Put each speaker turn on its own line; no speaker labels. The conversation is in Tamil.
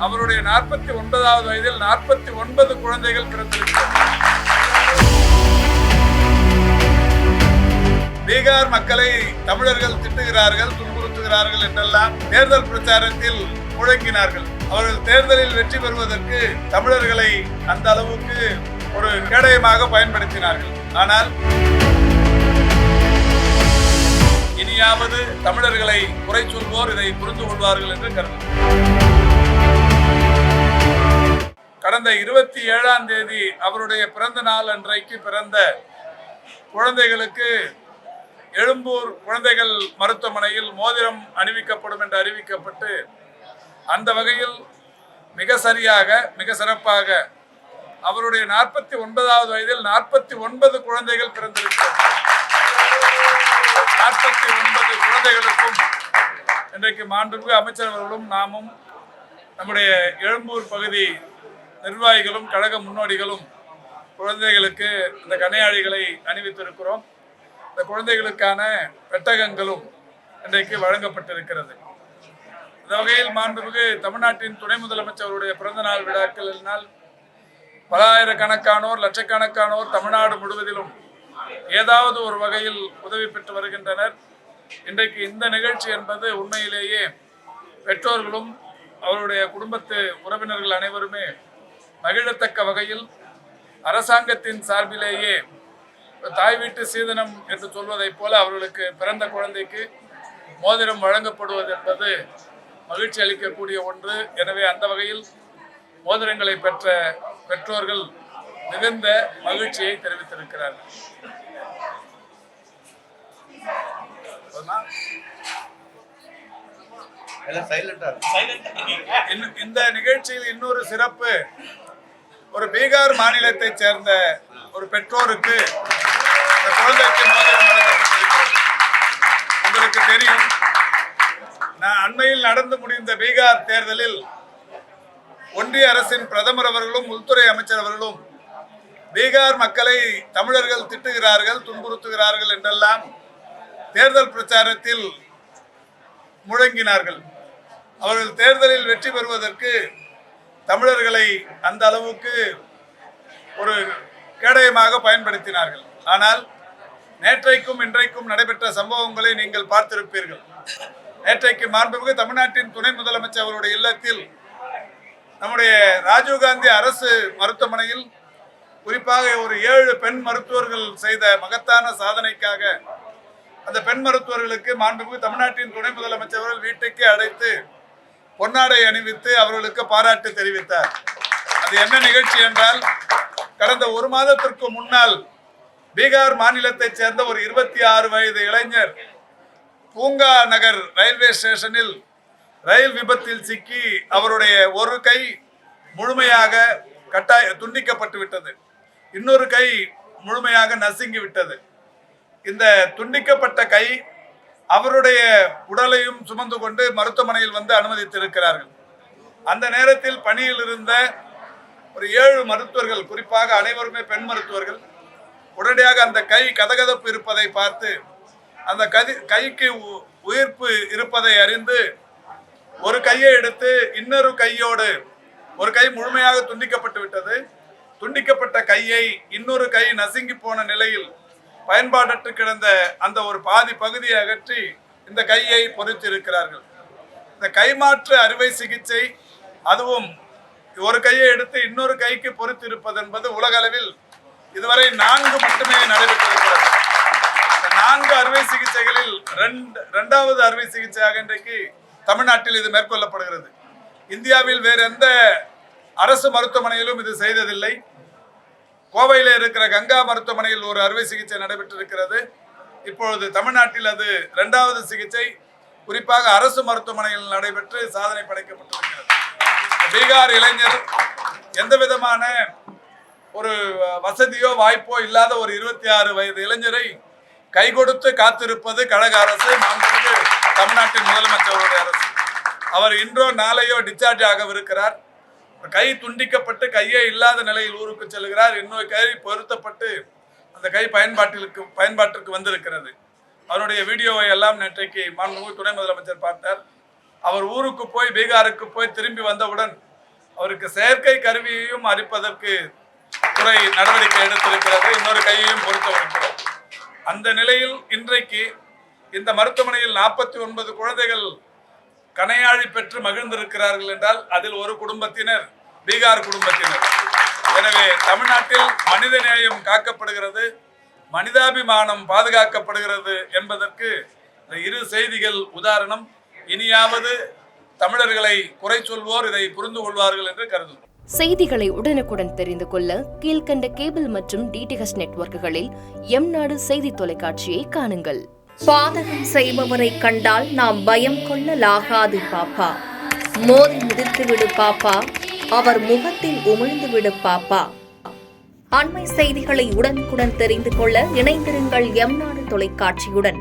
அவருடைய 49வது வயதில் 49 குழந்தைகள் பிறந்திருக்கிறார். பீகார் மக்களை தமிழர்கள் திட்டுகிறார்கள், துன்புறுத்துகிறார்கள் என்றெல்லாம் தேர்தல் பிரச்சாரத்தில் முழங்கினார்கள். அவர்கள் தேர்தலில் வெற்றி பெறுவதற்கு தமிழர்களை அந்த அளவுக்கு ஒரு கேடயமாக பயன்படுத்தினார்கள். ஆனால் இனியாவது தமிழர்களை குறை சொல்வோர் இதை புரிந்து கொள்வார்கள் என்று கருதுகிறேன். கடந்த 27ஆம் தேதி அவருடைய பிறந்த நாள் அன்றைக்கு பிறந்த குழந்தைகளுக்கு எழும்பூர் குழந்தைகள் மருத்துவமனையில் மோதிரம் அணிவிக்கப்படும் என்று அறிவிக்கப்பட்டு அந்த வகையில் மிக சரியாக மிக சிறப்பாக அவருடைய 49வது வயதில் 49 குழந்தைகள் பிறந்திருக்கிறார். 49 குழந்தைகளுக்கும் இன்றைக்கு மாண்புமிகு அமைச்சர் அவர்களும் நாமும் நம்முடைய எழும்பூர் பகுதி நிர்வாகிகளும் கழக முன்னோடிகளும் குழந்தைகளுக்கு இந்த கணையாழிகளை அணிவித்திருக்கிறோம். இந்த குழந்தைகளுக்கான பெட்டகங்களும் இன்றைக்கு வழங்கப்பட்டிருக்கிறது. இந்த வகையில் மாண்புமிகு தமிழ்நாட்டின் துணை முதலமைச்சருடைய பிறந்தநாள் விழாக்களினால் பல ஆயிரக்கணக்கானோர் லட்சக்கணக்கானோர் தமிழ்நாடு முழுவதிலும் ஏதாவது ஒரு வகையில் உதவி பெற்று வருகின்றனர். இன்றைக்கு இந்த நிகழ்ச்சி என்பது உண்மையிலேயே பெற்றோர்களும் அவருடைய குடும்பத்து உறவினர்கள் அனைவருமே மகிழத்தக்க வகையில் அரசாங்கத்தின் சார்பிலேயே தாய் வீட்டு சீதனம் என்று சொல்வதைப் போல அவர்களுக்கு பிறந்த குழந்தைக்கு மோதிரம் வழங்கப்படுவது என்பது மகிழ்ச்சி அளிக்கக்கூடிய ஒன்று. எனவே அந்த வகையில் மோதிரங்களை பெற்ற பெற்றோர்கள் மிகுந்த மகிழ்ச்சியை தெரிவித்திருக்கிறார்கள். இந்த நிகழ்ச்சியில் இன்னொரு சிறப்பு, ஒரு பீகார் மாநிலத்தைச் சேர்ந்த ஒரு பெற்றோருக்கு இந்த குழந்தைக்கு மோதிரம் வழங்கப்பட்டிருக்கிறது. உங்களுக்கு தெரியும், நான் அண்மையில் நடந்து முடிந்த பீகார் தேர்தலில் ஒன்றிய அரசின் பிரதமர் அவர்களும் உள்துறை அமைச்சர் அவர்களும் பீகார் மக்களை தமிழர்கள் திட்டுகிறார்கள், துன்புறுத்துகிறார்கள் என்றெல்லாம் தேர்தல் பிரச்சாரத்தில் முழங்கினார்கள். அவர்கள் தேர்தலில் வெற்றி பெறுவதற்கு தமிழர்களை அந்த அளவுக்கு ஒரு கேடயமாக பயன்படுத்தினார்கள். ஆனால் நேற்றைக்கும் இன்றைக்கும் நடைபெற்ற சம்பவங்களை நீங்கள் பார்த்திருப்பீர்கள். நேற்றைக்கு மாண்புமிகு தமிழ்நாட்டின் துணை முதலமைச்சர் அவருடைய இல்லத்தில் நம்முடைய ராஜீவ்காந்தி அரசு மருத்துவமனையில் குறிப்பாக ஒரு 7 பெண் மருத்துவர்கள் செய்த மகத்தான சாதனைக்காக அந்த பெண் மருத்துவர்களுக்கு மாண்புமிகு தமிழ்நாட்டின் துணை முதலமைச்சர் அவர்கள் வீட்டுக்கு அழைத்து பொன்னாடை அணிவித்து அவர்களுக்கு பாராட்டு தெரிவித்தார். அது என்ன நிகழ்ச்சி என்றால், கடந்த 1 மாதத்திற்கு முன்னால் பீகார் மாநிலத்தைச் சேர்ந்த ஒரு 26 வயது இளைஞர் பூங்கா நகர் ரயில்வே ஸ்டேஷனில் ரயில் விபத்தில் சிக்கி அவருடைய ஒரு கை முழுமையாக துண்டிக்கப்பட்டு விட்டது, இன்னொரு கை முழுமையாக நசுங்கி விட்டது. இந்த துண்டிக்கப்பட்ட கை அவருடைய உடலையும் சுமந்து கொண்டு மருத்துவமனையில் வந்து அனுமதித்திருக்கிறார்கள். அந்த நேரத்தில் பணியில் இருந்த ஒரு 7 மருத்துவர்கள், குறிப்பாக அனைவருமே பெண் மருத்துவர்கள், உடனடியாக அந்த கை கதகதப்பு இருப்பதை பார்த்து அந்த கைக்கு உயிர்ப்பு இருப்பதை அறிந்து ஒரு கையை எடுத்து இன்னொரு கையோடு, ஒரு கை முழுமையாக துண்டிக்கப்பட்டு விட்டது, துண்டிக்கப்பட்ட கையை இன்னொரு கை நசுங்கி போன நிலையில் பயன்பாடற்று கிடந்த அந்த ஒரு பாதி பகுதியை அகற்றி இந்த கையை பொறித்திருக்கிறார்கள். இந்த கைமாற்று அறுவை சிகிச்சை, அதுவும் ஒரு கையை எடுத்து இன்னொரு கைக்கு பொறித்திருப்பது என்பது உலக அளவில் இதுவரை 4 மட்டுமே நடைபெற்றிருக்கிறது. 4 அறுவை சிகிச்சைகளில் 2வது அறுவை சிகிச்சையாக இன்றைக்கு தமிழ்நாட்டில் இது மேற்கொள்ளப்படுகிறது. இந்தியாவில் வேறு எந்த அரசு மருத்துவமனையிலும் இது செய்ததில்லை. கோவையில் இருக்கிற கங்கா மருத்துவமனையில் ஒரு அறுவை சிகிச்சை நடைபெற்றிருக்கிறது. இப்பொழுது தமிழ்நாட்டில் அது 2வது சிகிச்சை குறிப்பாக அரசு மருத்துவமனையில் நடைபெற்று சாதனை படைக்கப்பட்டிருக்கிறது. பீகார் இளைஞர் எந்த விதமான ஒரு வசதியோ வாய்ப்போ இல்லாத ஒரு 26 வயது இளைஞரை கை கொடுத்து காத்திருப்பது கழக அரசு, மாண்புமிகு தமிழ்நாட்டின் முதலமைச்சருடைய அரசு. அவர் இன்றோ நாளையோ டிஸ்சார்ஜ் ஆகவிருக்கிறார். கை துண்டிக்கப்பட்டு கையே இல்லாத நிலையில் ஊருக்கு செல்கிறார். இன்னொரு கை பொருத்தப்பட்டு அந்த கை பயன்பாட்டிற்கு வந்திருக்கிறது. அவருடைய வீடியோவை எல்லாம் நேற்றைக்கு மாண்புமிகு துணை முதலமைச்சர் பார்த்தார். அவர் ஊருக்கு போய் பீகாருக்கு போய் திரும்பி வந்தவுடன் அவருக்கு செயற்கை கருவியையும் அளிப்பதற்கு துறை நடவடிக்கை எடுத்திருக்கிறது. இன்னொரு கையையும் பொறுத்தவருக்கிறோம். அந்த நிலையில் இன்றைக்கு இந்த மருத்துவமனையில் 49 குழந்தைகள் கணையாழி பெற்று மகிழ்ந்திருக்கிறார்கள் என்றால் அதில் ஒரு குடும்பத்தினர் பீகார் குடும்பத்தினர். எனவே தமிழ்நாட்டில் மனித நேயம் காக்கப்படுகிறது, மனிதாபிமானம் பாதுகாக்கப்படுகிறது என்பதற்கு இந்த இரு செய்திகள் உதாரணம். இனியாவது தமிழர்களை குறை சொல்வோர் இதை புரிந்து கொள்வார்கள் என்று கருதுகிறோம்.
செய்திகளை உடனுக்குடன் தெரிந்து கொள்ள கீழ்கண்ட கேபிள் மற்றும் டிடிஎச் நெட்வொர்க்குகளில் எம்நாடு செய்தி தொலைக்காட்சியை காணுங்கள்.
பாதகம் செய்பவரை கண்டால் நாம் பயம் கொள்ளலாகாது பாப்பா. மோதி மிதித்துவிடு பாப்பா, அவர் முகத்தில் உமிழ்ந்துவிடு பாப்பா. அண்மை செய்திகளை உடனுக்குடன் தெரிந்து கொள்ள இணைந்திருங்கள் எம்நாடு தொலைக்காட்சியுடன்.